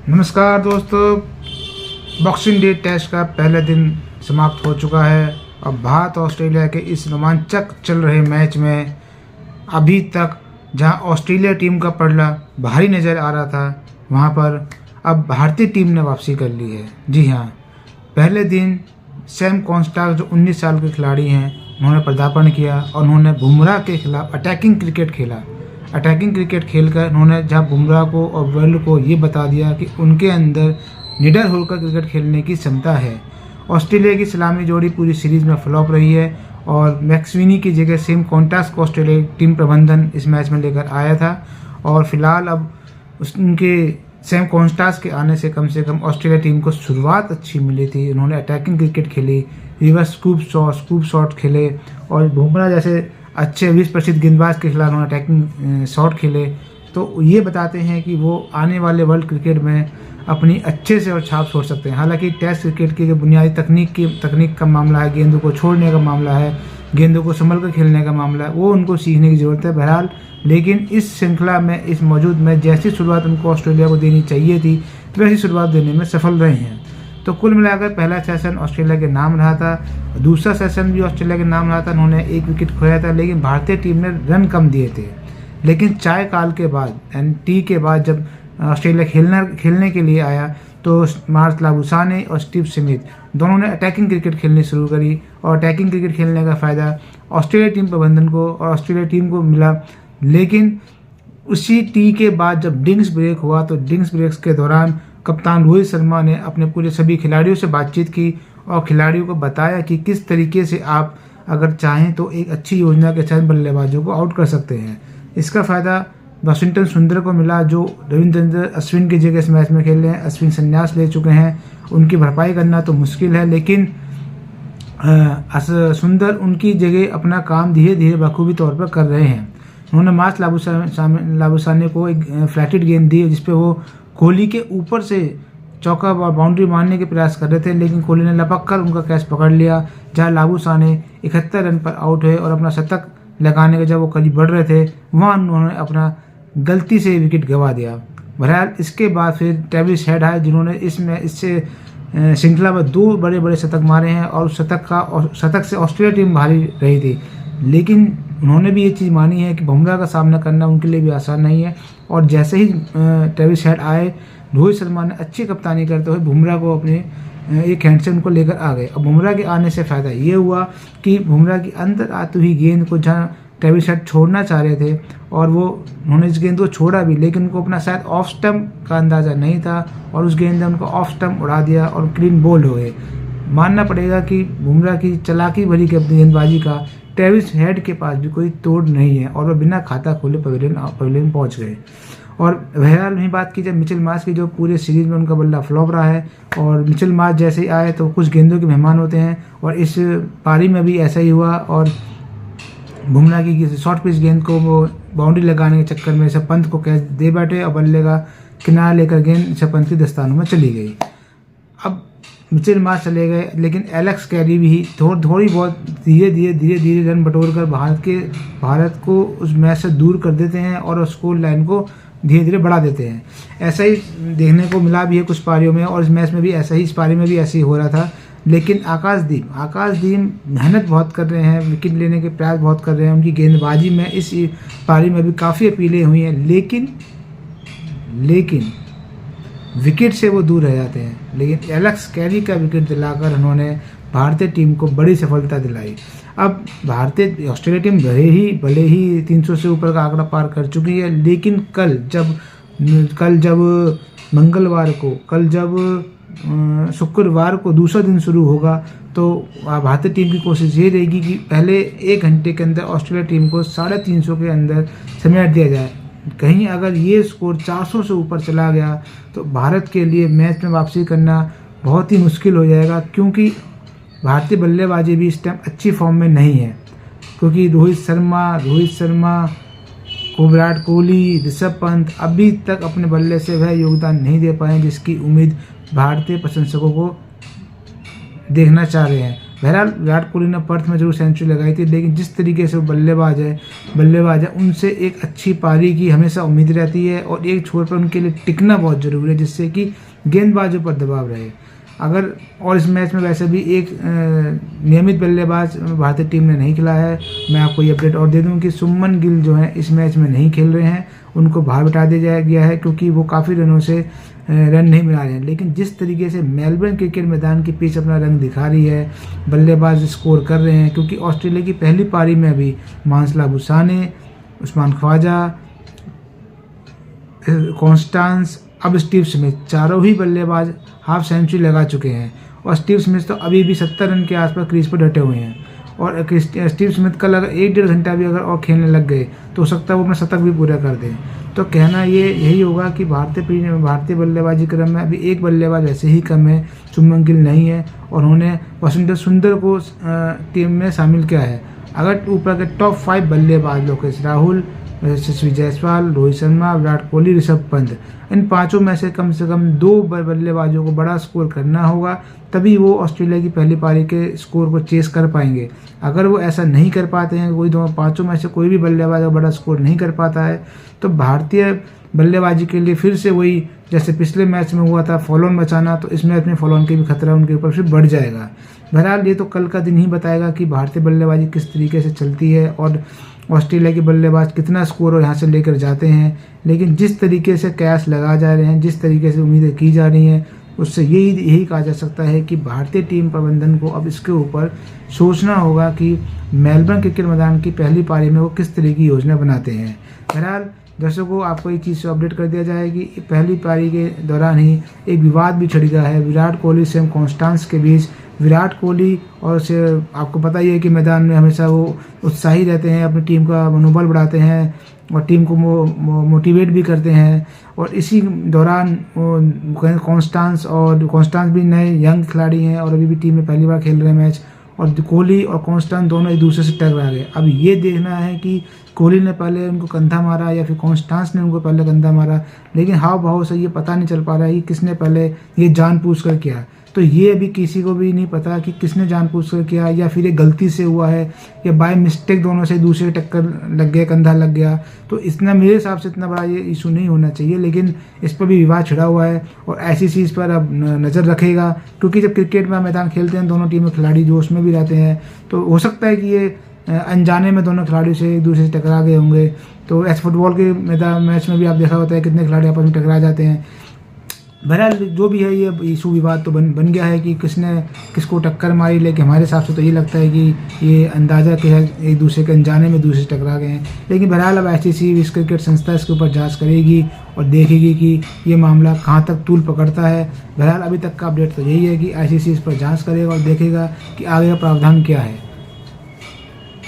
नमस्कार दोस्तों, boxing day test का पहला दिन समाप्त हो चुका है। अब भारत और ऑस्ट्रेलिया के इस रोमांचक चल रहे मैच में अभी तक जहां ऑस्ट्रेलिया टीम का पलड़ा भारी नज़र आ रहा था, वहां पर अब भारतीय टीम ने वापसी कर ली है। जी हां, पहले दिन सैम कॉन्स्टाक जो 19 साल के खिलाड़ी हैं, उन्होंने पदार्पण किया और उन्होंने बुमराह के खिलाफ अटैकिंग क्रिकेट खेला। अटैकिंग क्रिकेट खेलकर उन्होंने जहाँ बुमराह को और वर्ल्ड को ये बता दिया कि उनके अंदर निडर होकर क्रिकेट खेलने की क्षमता है। ऑस्ट्रेलिया की सलामी जोड़ी पूरी सीरीज़ में फ्लॉप रही है और मैक्सविनी की जगह सैम कॉन्स्टाक को ऑस्ट्रेलिया टीम प्रबंधन इस मैच में लेकर आया था और फिलहाल अब उनके सैम कॉन्स्टाक के आने से कम ऑस्ट्रेलिया टीम को शुरुआत अच्छी मिली थी। उन्होंने अटैकिंग क्रिकेट खेली, रिवर्स स्कूप शॉट खेले और बुमराह जैसे अच्छे 20 प्रसिद्ध गेंदबाज के खिलाफ उन्होंने अटैकिंग शॉट खेले। तो ये बताते हैं कि वो आने वाले वर्ल्ड क्रिकेट में अपनी अच्छे से और छाप छोड़ सकते हैं। हालांकि टेस्ट क्रिकेट की जो बुनियादी तकनीक का मामला है, गेंदों को छोड़ने का मामला है, गेंदों को संभल कर खेलने का मामला है, वो उनको सीखने की ज़रूरत है बहरहाल। लेकिन इस श्रृंखला में, इस मौजूद में जैसी शुरुआत उनको ऑस्ट्रेलिया को देनी चाहिए थी, वैसी शुरुआत देने में सफल रहे हैं। तो कुल मिलाकर पहला सेशन ऑस्ट्रेलिया के नाम रहा था, दूसरा सेशन भी ऑस्ट्रेलिया के नाम रहा था। उन्होंने 1 विकेट खोया था, लेकिन भारतीय टीम ने रन कम दिए थे। लेकिन चाय काल के बाद एंड टी के बाद जब ऑस्ट्रेलिया खेलने के लिए आया तो मार्क लाबुसाने और स्टीव स्मिथ दोनों ने अटैकिंग क्रिकेट खेलनी शुरू करी और अटैकिंग क्रिकेट खेलने का फ़ायदा ऑस्ट्रेलिया टीम प्रबंधन को और ऑस्ट्रेलिया टीम को मिला। लेकिन उसी टी के बाद जब डिंग्स ब्रेक हुआ तो डिंग्स ब्रेक्स के दौरान कप्तान रोहित शर्मा ने अपने पूरे सभी खिलाड़ियों से बातचीत की और खिलाड़ियों को बताया कि किस तरीके से आप अगर चाहें तो एक अच्छी योजना के तहत बल्लेबाजों को आउट कर सकते हैं। इसका फ़ायदा वाशिंगटन सुंदर को मिला, जो रविंद्र अश्विन की जगह इस मैच में खेल रहे हैं। अश्विन संन्यास ले चुके हैं, उनकी भरपाई करना तो मुश्किल है, लेकिन सुंदर उनकी जगह अपना काम धीरे धीरे बखूबी तौर पर कर रहे हैं। उन्होंने मार्क लाबुसाने को एक फ्लैटेड गेंद दी जिसपे वो कोहली के ऊपर से चौका बाउंड्री मारने के प्रयास कर रहे थे, लेकिन कोहली ने लपक कर उनका कैच पकड़ लिया, जहां लाबुसाने 71 रन पर आउट हुए और अपना शतक लगाने के जब वो करीब बढ़ रहे थे, वहां उन्होंने अपना गलती से विकेट गंवा दिया। बहरहाल इसके बाद फिर ट्रेविस हेड आए, जिन्होंने इससे श्रृंखला में 2 बड़े शतक मारे हैं और उस शतक से ऑस्ट्रेलिया टीम भारी रही थी। लेकिन उन्होंने भी ये चीज़ मानी है कि बुमराह का सामना करना उनके लिए भी आसान नहीं है और जैसे ही ट्रेविस हेड आए, रोहित शर्मा ने अच्छी कप्तानी करते हुए बुमराह को अपने एक हैंड से उनको लेकर आ गए। अब बुमराह के आने से फ़ायदा ये हुआ कि बुमराह की अंदर आती हुई गेंद को जहाँ ट्रेविस हेड छोड़ना चाह रहे थे और उन्होंने इस गेंद को छोड़ा भी, लेकिन उनको अपना शायद ऑफ स्टंप का अंदाज़ा नहीं था और उस गेंद ने उनको ऑफ स्टंप उड़ा दिया और क्लीन बोल्ड हो गए। मानना पड़ेगा कि बुमराह की चालाकी भरी गेंदबाजी का ट्रेविस हेड के पास भी कोई तोड़ नहीं है और वह बिना खाता खोले पवेलियन पहुंच गए। और बहरहाल वहीं बात की जाए मिचेल मार्श की, जो पूरे सीरीज़ में उनका बल्ला फ्लॉप रहा है और मिचेल मार्श जैसे ही आए तो कुछ गेंदों के मेहमान होते हैं और इस पारी में भी ऐसा ही हुआ और बुमराह की शॉर्ट पिच गेंद को वो बाउंड्री लगाने के चक्कर में ऋषभ पंत को कैच दे बैठे और बल्ले का किनारा लेकर गेंद ऋषभ पंत के दस्तानों में चली गई। अब मिचेल मार्श चले गए, लेकिन एलेक्स कैरी भी थोड़ी बहुत धीरे रन बटोर कर भारत को उस मैच से दूर कर देते हैं और स्कोर लाइन को धीरे धीरे बढ़ा देते हैं। ऐसा ही देखने को मिला भी है कुछ पारियों में और इस मैच में भी ऐसा ही, इस पारी में भी ऐसे ही हो रहा था। लेकिन आकाशदीप मेहनत बहुत कर रहे हैं, विकेट लेने के प्रयास बहुत कर रहे हैं, उनकी गेंदबाजी में इस पारी में भी काफ़ी अपीलें हुई हैं, लेकिन विकेट से वो दूर रह जाते हैं। लेकिन एलेक्स कैरी का विकेट दिलाकर उन्होंने भारतीय टीम को बड़ी सफलता दिलाई। अब ऑस्ट्रेलिया टीम भले ही 300 से ऊपर का आंकड़ा पार कर चुकी है, लेकिन शुक्रवार को दूसरा दिन शुरू होगा तो भारतीय टीम की कोशिश ये रहेगी कि पहले 1 घंटे के अंदर ऑस्ट्रेलिया टीम को 350 के अंदर समेट दिया जाए। कहीं अगर ये स्कोर 400 से ऊपर चला गया तो भारत के लिए मैच में वापसी करना बहुत ही मुश्किल हो जाएगा, क्योंकि भारतीय बल्लेबाजी भी इस टाइम अच्छी फॉर्म में नहीं है, क्योंकि रोहित शर्मा को विराट कोहली, ऋषभ पंत अभी तक अपने बल्ले से वह योगदान नहीं दे पाए जिसकी उम्मीद भारतीय प्रशंसकों को देखना चाह रहे हैं। बहरहाल विराट कोहली ने पर्थ में जरूर सेंचुरी लगाई थी, लेकिन जिस तरीके से वो बल्लेबाज है उनसे एक अच्छी पारी की हमेशा उम्मीद रहती है और एक छोर पर उनके लिए टिकना बहुत ज़रूरी है, जिससे कि गेंदबाजों पर दबाव रहे। अगर और इस मैच में वैसे भी एक नियमित बल्लेबाज भारतीय टीम ने नहीं खिला है। मैं आपको ये अपडेट और दे दूं कि शुभमन गिल जो है इस मैच में नहीं खेल रहे हैं, उनको बाहर बिठा दिया गया है क्योंकि वो काफ़ी रनों से रन नहीं बना रहे हैं। लेकिन जिस तरीके से मेलबर्न क्रिकेट मैदान की पिच अपना रंग दिखा रही है, बल्लेबाज स्कोर कर रहे हैं, क्योंकि ऑस्ट्रेलिया की पहली पारी में अभी मानसला बुसाने, उस्मान ख्वाजा, कॉन्स्टेंस, अब स्टीव स्मिथ, चारों ही बल्लेबाज हाफ सेंचुरी लगा चुके हैं और स्टीव स्मिथ तो अभी भी 70 रन के आसपास क्रीज पर डटे हुए हैं। और स्टीव स्मिथ कल अगर 1-1.5 घंटा भी अगर और खेलने लग गए तो हो सकता है वो अपना शतक भी पूरा कर दें। तो कहना ये यही होगा कि भारतीय बल्लेबाजी क्रम में अभी एक बल्लेबाज वैसे ही कम है, शुभमन गिल नहीं है और उन्होंने वसुंधर सुंदर को टीम में शामिल किया है। अगर ऊपर के टॉप 5 बल्लेबाज लोकेश राहुल, यशस्वी जायसवाल, रोहित शर्मा, विराट कोहली, ऋषभ पंत, इन पांचों में से कम 2 बल्लेबाजों को बड़ा स्कोर करना होगा, तभी वो ऑस्ट्रेलिया की पहली पारी के स्कोर को चेस कर पाएंगे। अगर वो ऐसा नहीं कर पाते हैं, कोई पांचों में से कोई भी बल्लेबाज बड़ा स्कोर नहीं कर पाता है, तो भारतीय बल्लेबाजी के लिए फिर से वही जैसे पिछले मैच में हुआ था फॉलो ऑन बचाना, तो इस मैच में फॉलो ऑन के भी खतरा उनके ऊपर फिर बढ़ जाएगा। बहरहाल ये तो कल का दिन ही बताएगा कि भारतीय बल्लेबाजी किस तरीके से चलती है और ऑस्ट्रेलिया के बल्लेबाज कितना स्कोर और यहाँ से लेकर जाते हैं। लेकिन जिस तरीके से कैच लगा जा रहे हैं, जिस तरीके से उम्मीदें की जा रही हैं, उससे यही कहा जा सकता है कि भारतीय टीम प्रबंधन को अब इसके ऊपर सोचना होगा कि मेलबर्न क्रिकेट मैदान की पहली पारी में वो किस तरह की योजना बनाते हैं। बहरहाल दर्शकों को आपको एक चीज़ से अपडेट कर दिया जाए कि पहली पारी के दौरान ही एक विवाद भी छिड़ गया है विराट कोहली से कॉन्स्टेंस के बीच। विराट कोहली और से आपको पता ही है कि मैदान में हमेशा वो उत्साही रहते हैं, अपनी टीम का मनोबल बढ़ाते हैं और टीम को मोटिवेट भी करते हैं। और इसी दौरान कॉन्स्टेंस भी नए यंग खिलाड़ी हैं और अभी भी टीम में पहली बार खेल रहे हैं मैच, और कोहली और कॉन्स्टेंस दोनों एक दूसरे से टकरा गए। अब ये देखना है कि कोहली ने पहले उनको कंधा मारा या फिर कॉन्स्टेंस ने उनको पहले कंधा मारा, लेकिन हाव भाव से ये पता नहीं चल पा रहा है कि किसने पहले ये जानबूझकर किया। तो ये अभी किसी को भी नहीं पता कि किसने जानबूझकर किया या फिर ये गलती से हुआ है या बाय मिस्टेक दोनों से दूसरे टक्कर लग गया, कंधा लग गया। तो इतना मेरे हिसाब से इतना बड़ा ये इशू नहीं होना चाहिए, लेकिन इस पर भी विवाद छिड़ा हुआ है और ICC इस पर अब नज़र रखेगा, क्योंकि जब क्रिकेट में मैदान खेलते हैं दोनों टीमें खिलाड़ी जोश में भी रहते हैं, तो हो सकता है कि ये अनजाने में दोनों खिलाड़ियों से एक दूसरे से टकरा गए होंगे। तो ऐसे फुटबॉल के मैच में भी आप देखा होता है कितने खिलाड़ी आपस में टकरा जाते हैं। बहरहाल जो भी है ये इशू विवाद तो बन गया है कि किसने किसको टक्कर मारी, लेकिन हमारे हिसाब से तो ये लगता है कि ये अंदाज़ा के है एक दूसरे के अनजाने में दूसरे से टकरा गए हैं। लेकिन बहरहाल अब ICC विश्व क्रिकेट संस्था इसके ऊपर जांच करेगी और देखेगी कि ये मामला कहाँ तक तूल पकड़ता है। बहरहाल अभी तक का अपडेट तो यही है कि ICC इस पर जाँच करेगा और देखेगा कि आगे का प्रावधान क्या है।